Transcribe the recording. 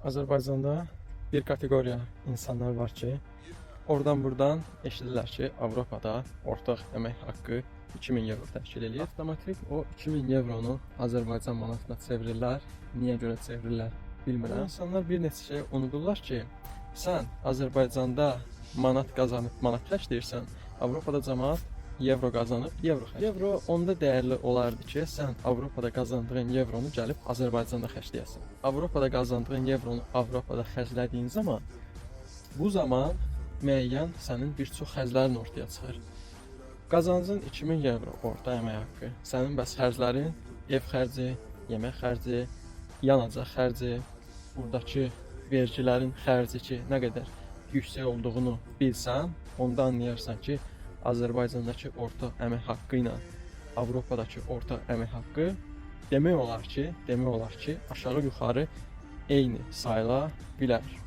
Azərbaycanda bir kateqoriya insanlar var ki, oradan buradan eşidirlər ki, Avropada ortaq əmək haqqı 2000 evro təşkil edir. Avtomatik o 2000 evronu Azərbaycan manatına çevirirlər. Niyə görə çevirirlər bilmirəm. İnsanlar bir neçə şey unudurlar ki, sən Azərbaycanda manat qazanıb manat xərcləyirsən, Avropada cəmaət evro qazanıb evro xərcləyir. Evro onda dəyərli olardı ki, sən Avropada qazandığın evronu gəlib Azərbaycanda xərcləyəsən. Avropada qazandığın evronu Avropada xərclədiyin zaman bu zaman müəyyən sənin bir çox xərclərin ortaya çıxır. Qazancın 2000 evro orta əmək haqqı. Sənin bəs xərclərin ev xərci, yemək xərci, yanacaq xərci, buradakı vergilərin xərci ki, nə qədər yüksək olduğunu bilsən, onda anlayarsan ki, Azərbaycandakı orta əmək haqqı ilə Avropadakı orta əmək haqqı demək olar ki, aşağı yuxarı eyni sayıla bilər.